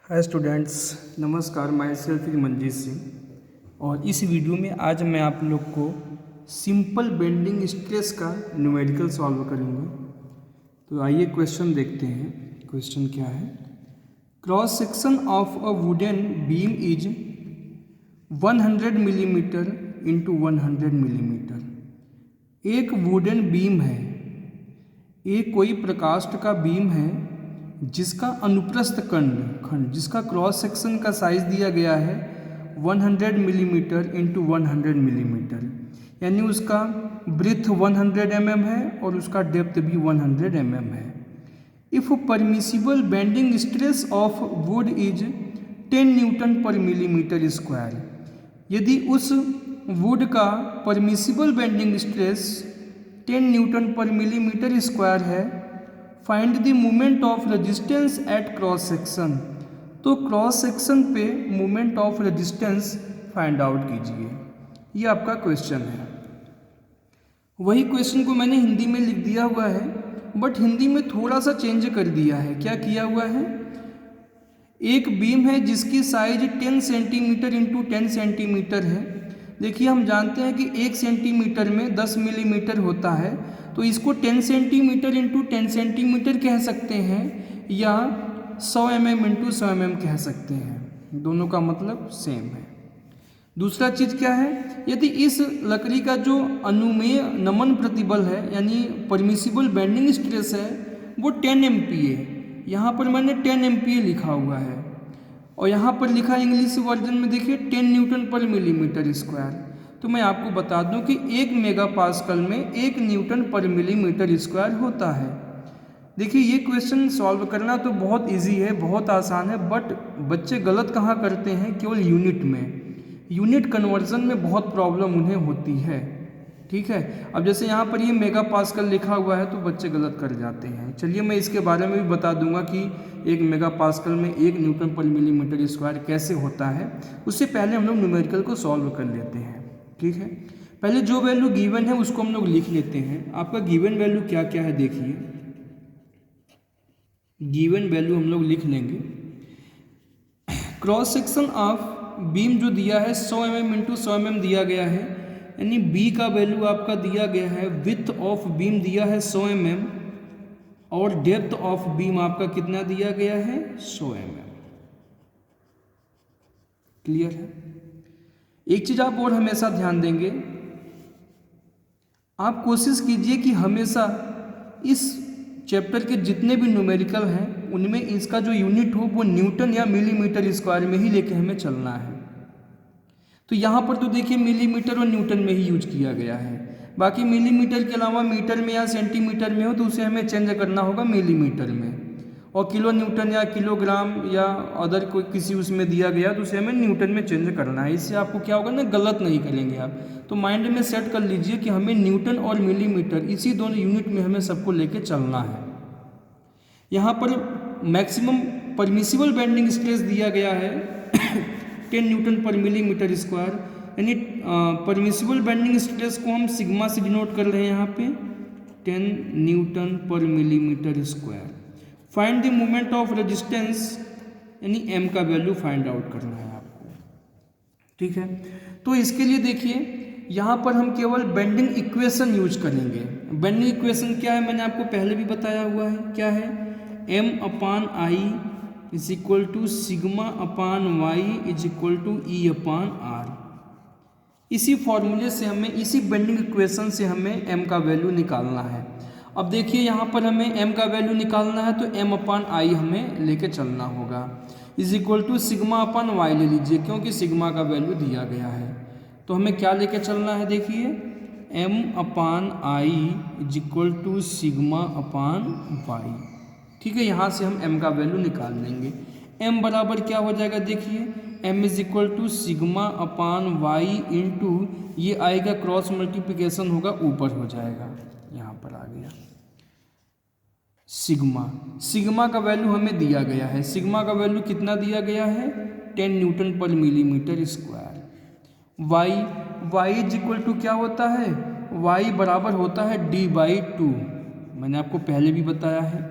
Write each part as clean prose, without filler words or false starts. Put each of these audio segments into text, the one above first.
Hi students, नमस्कार। My self Manjeet Singh और इस वीडियो में आज मैं आप लोग को सिंपल बेंडिंग स्ट्रेस का न्यूमेरिकल सॉल्व करूँगा। तो आइए क्वेश्चन देखते हैं। क्वेश्चन क्या है? Cross section of a wooden beam is 100 millimetre into 100 millimetre. एक वुडन बीम है, एक कोई प्रकाष्ठ का बीम है जिसका अनुप्रस्थ खंड जिसका क्रॉस सेक्शन का साइज दिया गया है 100 मिलीमीटर इंटू 100 मिलीमीटर, यानी उसका ब्रेथ 100 mm है और उसका डेप्थ भी 100 mm है। If permissible bending stress of would is 10 newton पर मिलीमीटर स्क्वायर, यदि उस वुड का परमिसिबल बेंडिंग स्ट्रेस 10 न्यूटन पर मिलीमीटर स्क्वायर है, find the moment of resistance at cross section. तो क्रॉस सेक्शन पे moment of resistance find out कीजिए। ये आपका क्वेश्चन है। वही क्वेश्चन को मैंने हिंदी में लिख दिया हुआ है, बट हिंदी में थोड़ा सा चेंज कर दिया है। क्या किया हुआ है? एक बीम है जिसकी साइज 10 सेंटीमीटर इंटू 10 सेंटीमीटर है। देखिए, हम जानते हैं कि 1 सेंटीमीटर में 10 मिलीमीटर होता है, तो इसको 10 सेंटीमीटर इंटू 10 सेंटीमीटर कह सकते हैं या 100 mm इंटू 100 mm कह सकते हैं। दोनों का मतलब सेम है। दूसरा चीज़ क्या है? यदि इस लकड़ी का जो अनुमेय नमन प्रतिबल है यानी परमिसिबल बेंडिंग स्ट्रेस है वो 10 MPa, यहाँ पर मैंने 10 MPa लिखा हुआ है और यहाँ पर लिखा इंग्लिश वर्जन में देखिए 10 न्यूटन पर मिलीमीटर स्क्वायर। तो मैं आपको बता दूं कि 1 मेगा पास्कल में 1 न्यूटन पर मिलीमीटर स्क्वायर होता है। देखिए, ये क्वेश्चन सॉल्व करना तो बहुत इजी है, बहुत आसान है, बट बच्चे गलत कहाँ करते हैं? केवल यूनिट में, यूनिट कन्वर्जन में बहुत प्रॉब्लम उन्हें होती है। ठीक है, अब जैसे यहाँ पर ये मेगा पास्कल लिखा हुआ है तो बच्चे गलत कर जाते हैं। चलिए मैं इसके बारे में भी बता दूंगा कि 1 मेगा पास्कल में 1 न्यूटन पर मिलीमीटर स्क्वायर कैसे होता है। उससे पहले हम लोग न्यूमेरिकल को सॉल्व कर लेते हैं। ठीक है, पहले जो वैल्यू गिवन है उसको हम लोग लिख लेते हैं। आपका गिवन वैल्यू क्या क्या है देखिए। गिवन वैल्यू हम लोग लिख लेंगे। क्रॉस सेक्शन ऑफ बीम जो दिया है 100 mm इंटू 100 mm दिया गया है, यानी बी का वैल्यू आपका दिया गया है। विड्थ ऑफ बीम दिया है 100 mm और डेप्थ ऑफ बीम आपका कितना दिया गया है? 100 mm। क्लियर है? एक चीज आप और हमेशा ध्यान देंगे, आप कोशिश कीजिए कि हमेशा इस चैप्टर के जितने भी न्यूमेरिकल हैं उनमें इसका जो यूनिट हो वो न्यूटन या मिलीमीटर स्क्वायर में ही लेके हमें चलना है। तो यहाँ पर तो देखिए मिलीमीटर और न्यूटन में ही यूज किया गया है। बाकी मिलीमीटर के अलावा मीटर में या सेंटीमीटर में हो तो उसे हमें चेंज करना होगा मिलीमीटर में, और किलो न्यूटन या किलोग्राम या अदर कोई किसी उसमें दिया गया तो उसे हमें न्यूटन में चेंज करना है। इससे आपको क्या होगा ना, गलत नहीं करेंगे आप। तो माइंड में सेट कर लीजिए कि हमें न्यूटन और मिलीमीटर इसी दोनों यूनिट में हमें सबको लेके चलना है। यहाँ पर मैक्सिमम परमिसिबल बेंडिंग स्ट्रेस दिया गया है 10 न्यूटन पर मिलीमीटर स्क्वायर, यानी परमिसिबल बेंडिंग स्ट्रेस को हम सिग्मा से डिनोट कर रहे हैं यहाँ पे 10 न्यूटन पर millimetre square. Find the moment of resistance, यानी m का वैल्यू फाइंड आउट करना है आपको। ठीक है, तो इसके लिए देखिए यहाँ पर हम केवल बेंडिंग इक्वेशन यूज करेंगे। बेंडिंग इक्वेशन क्या है मैंने आपको पहले भी बताया हुआ है। क्या है? m/i इज इक्वल टू सिग्मा/y इज इक्वल टू E/r। इसी फॉर्मूले से हमें, इसी बेंडिंग इक्वेशन से हमें m का वैल्यू निकालना है। अब देखिए यहाँ पर हमें m का वैल्यू निकालना है तो m/i हमें लेके चलना होगा। इज इक्वल टू सिग्मा/y ले लीजिए क्योंकि सिग्मा का वैल्यू दिया गया है। तो हमें क्या लेके चलना है देखिए, m/i इज इक्वल टू सिग्मा/y। ठीक है, यहाँ से हम m का वैल्यू निकाल लेंगे। m बराबर क्या हो जाएगा देखिए, m इज इक्वल टू सिग्मा/y इंटू ये आएगा क्रॉस मल्टीप्लिकेशन होगा, ऊपर हो जाएगा, यहाँ पर आ गया सिग्मा। सिग्मा का वैल्यू हमें दिया गया है। सिग्मा का वैल्यू कितना दिया गया है? 10 न्यूटन पर millimetre square. y is equal to क्या होता है? y बराबर होता है d/2। मैंने आपको पहले भी बताया है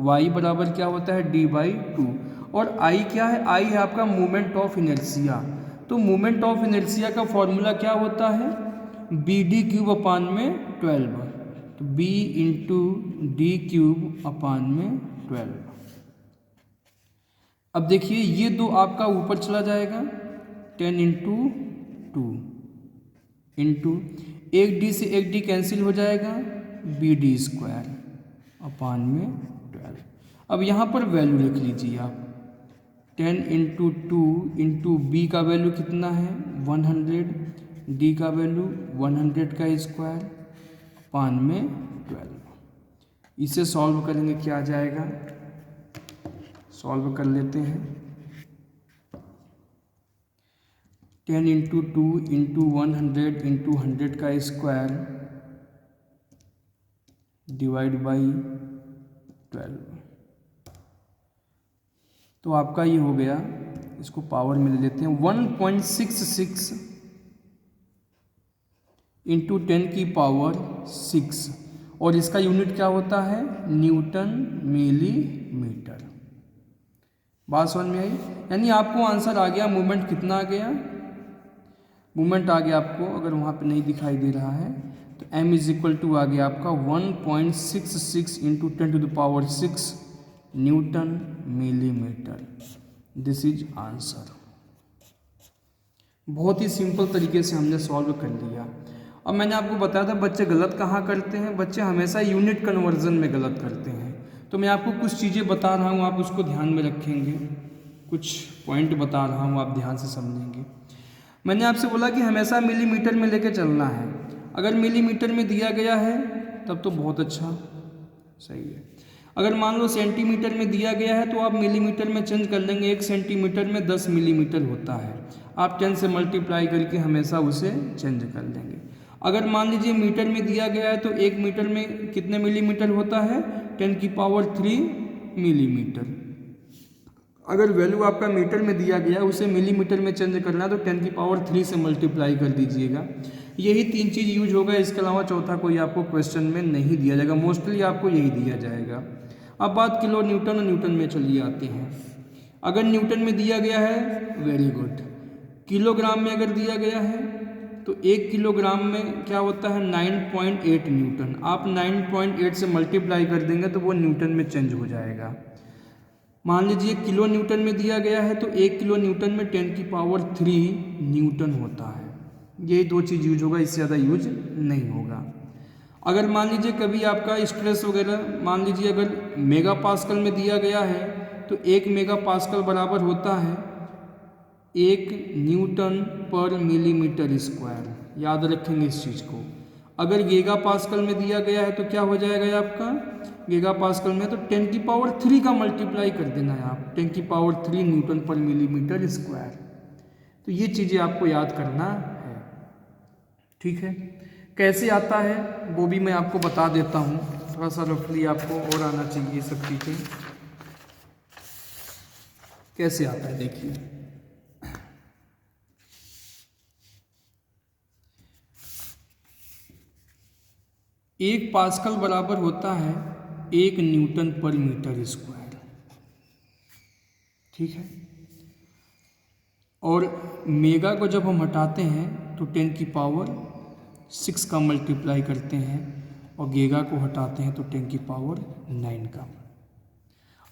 y बराबर क्या होता है? d/2। और आई क्या है, आई है आपका मोमेंट ऑफ इनर्शिया। तो मोमेंट ऑफ इनर्शिया का फॉर्मूला क्या होता है, बी डी क्यूब अपान में 12। तो B into D cube upon में 12। अब देखिए ये दो आपका ऊपर चला जाएगा, 10 इंटू 2 इंटू एक डी से एक डी कैंसिल हो जाएगा, बी डी स्क्वायर अपान में 12। अब यहाँ पर वैल्यू लिख लीजिए आप, 10 इंटू 2 इंटू बी का वैल्यू कितना है 100, डी का वैल्यू 100 का स्क्वायर अपान में 12। इसे सॉल्व करेंगे क्या आ जाएगा, सॉल्व कर लेते हैं। 10 इंटू 2 इंटू 100 इंटू 100 का स्क्वायर डिवाइड बाई 12। तो आपका ये हो गया, इसको पावर में ले लेते हैं, 1.66 इंटू 10 की पावर 6, और इसका यूनिट क्या होता है, न्यूटन मिलीमीटर। बात समझ में आई, यानी आपको आंसर आ गया, मूवमेंट कितना आ गया, मूवमेंट आ गया आपको, अगर वहाँ पे नहीं दिखाई दे रहा है तो m इज इक्वल टू आ गया आपका 1.66 into 10 to the power 6 newton millimetre. This is answer. बहुत ही सिंपल तरीके से हमने सॉल्व कर लिया। अब मैंने आपको बताया था बच्चे गलत कहाँ करते हैं, बच्चे हमेशा यूनिट कन्वर्जन में गलत करते हैं। तो मैं आपको कुछ चीज़ें बता रहा हूँ, आप उसको ध्यान में रखेंगे, कुछ पॉइंट बता रहा हूँ, आप ध्यान से समझेंगे। मैंने आपसे बोला कि हमेशा मिलीमीटर में लेके चलना है। अगर मिलीमीटर में दिया गया है तब तो बहुत अच्छा, सही है। अगर मान लो सेंटीमीटर में दिया गया है तो आप मिलीमीटर में चेंज कर लेंगे। 1 सेंटीमीटर में 10 मिलीमीटर होता है, आप 10 से मल्टीप्लाई करके हमेशा उसे चेंज कर लेंगे। अगर मान लीजिए मीटर में दिया गया है तो 1 मीटर में कितने मिलीमीटर होता है, 10 की पावर 3 मिलीमीटर। अगर वैल्यू आपका मीटर में दिया गया है उसे मिलीमीटर में चेंज करना है तो 10 की पावर 3 से मल्टीप्लाई कर दीजिएगा। यही 3 चीज़ यूज होगा, इसके अलावा चौथा कोई आपको क्वेश्चन में नहीं दिया जाएगा, मोस्टली आपको यही दिया जाएगा। अब बात किलो न्यूटन और न्यूटन में चलिए आते हैं। अगर न्यूटन में दिया गया है वेरी गुड, किलोग्राम में अगर दिया गया है तो 1 किलोग्राम में क्या होता है 9.8 न्यूटन। आप 9.8 से मल्टीप्लाई कर देंगे तो वो न्यूटन में चेंज हो जाएगा। मान लीजिए किलो न्यूटन में दिया गया है तो 1 किलो न्यूटन में 10 की पावर 3 न्यूटन होता है। यही 2 चीज़ यूज होगा, इससे ज़्यादा यूज नहीं होगा। अगर मान लीजिए कभी आपका स्ट्रेस वगैरह, मान लीजिए अगर मेगा पास्कल में दिया गया है तो 1 मेगा पास्कल बराबर होता है 1 न्यूटन पर मिलीमीटर स्क्वायर। याद रखेंगे इस चीज़ को। अगर गीगा पास्कल में दिया गया है तो क्या हो जाएगा आपका, गीगा पास्कल में तो 10 की पावर 3 का मल्टीप्लाई कर देना है आप, 10 की पावर 3 न्यूटन पर मिलीमीटर स्क्वायर। तो ये चीज़ें आपको याद करना है, ठीक है। कैसे आता है वो भी मैं आपको बता देता हूँ, थोड़ा सा रफली आपको और आना चाहिए सब चीज़ें। कैसे आता है देखिए, एक पास्कल बराबर होता है 1 न्यूटन पर मीटर स्क्वायर, ठीक है। और मेगा को जब हम हटाते हैं तो 10 की पावर 6 का मल्टीप्लाई करते हैं, और गीगा को हटाते हैं तो 10 की पावर 9 का।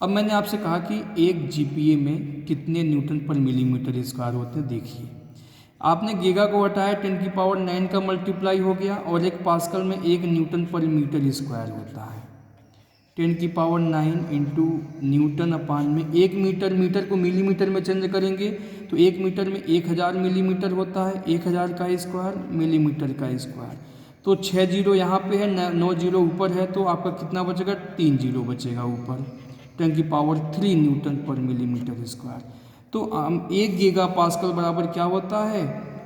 अब मैंने आपसे कहा कि एक जीपीए में कितने न्यूटन पर मिलीमीटर स्क्वायर होते हैं। देखिए आपने गीगा को हटाया, 10 की पावर 9 का मल्टीप्लाई हो गया, और एक पास्कल में 1 न्यूटन पर मीटर स्क्वायर होता है। 10 की पावर 9 इंटू न्यूटन अपान में 1 मीटर, मीटर को मिलीमीटर में चेंज करेंगे तो 1 मीटर में 1000 मिलीमीटर होता है, 1000 का स्क्वायर मिलीमीटर का स्क्वायर। तो 6 जीरो यहाँ पे है, 9 जीरो ऊपर है, तो आपका कितना बचेगा 3 जीरो बचेगा ऊपर। 10 की पावर 3 न्यूटन पर मिलीमीटर स्क्वायर। तो 1 गीगा पास्कल बराबर क्या होता है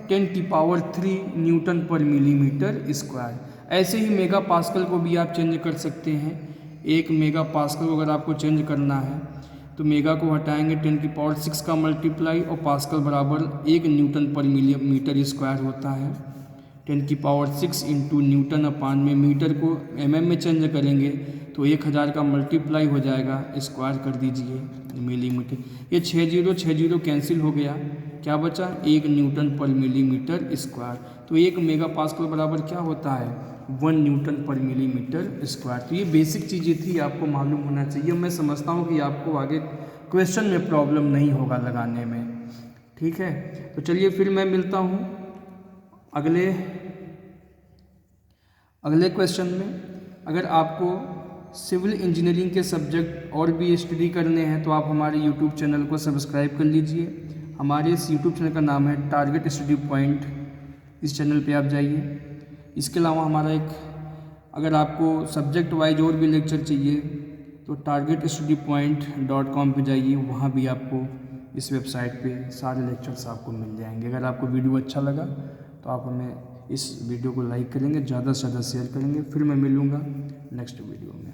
10 की पावर 3 न्यूटन पर मिलीमीटर स्क्वायर। ऐसे ही मेगा पास्कल को भी आप चेंज कर सकते हैं। 1 मेगा पास्कल को अगर आपको चेंज करना है तो मेगा को हटाएंगे, 10 की पावर 6 का मल्टीप्लाई, और पास्कल बराबर 1 न्यूटन पर मिलीमीटर स्क्वायर होता है। 10 की पावर 6 इंटू न्यूटन अपान में मीटर को mm में चेंज करेंगे तो 1000 का मल्टीप्लाई हो जाएगा, स्क्वायर कर दीजिए मिलीमीटर। ये 60 कैंसिल हो गया, क्या बचा 1 न्यूटन पर मिलीमीटर स्क्वायर। तो 1 मेगा पास्कल बराबर क्या होता है 1 न्यूटन पर मिलीमीटर स्क्वायर। तो ये बेसिक चीज़ें थी, आपको मालूम होना चाहिए। मैं समझता हूँ कि आपको आगे क्वेश्चन में प्रॉब्लम नहीं होगा लगाने में, ठीक है। तो चलिए फिर मैं मिलता हूँ अगले क्वेश्चन में। अगर आपको सिविल इंजीनियरिंग के सब्जेक्ट और भी स्टडी करने हैं तो आप हमारे यूट्यूब चैनल को सब्सक्राइब कर लीजिए। हमारे इस यूट्यूब चैनल का नाम है टारगेट स्टडी पॉइंट। इस चैनल पे आप जाइए। इसके अलावा हमारा अगर आपको सब्जेक्ट वाइज और भी लेक्चर चाहिए तो targetstudypoint.com पे जाइए, वहाँ भी आपको इस वेबसाइट पे सारे लेक्चर्स आपको मिल जाएंगे। अगर आपको वीडियो अच्छा लगा तो आप हमें इस वीडियो को लाइक करेंगे, ज़्यादा से ज़्यादा शेयर करेंगे। फिर मैं मिलूँगा नेक्स्ट वीडियो में।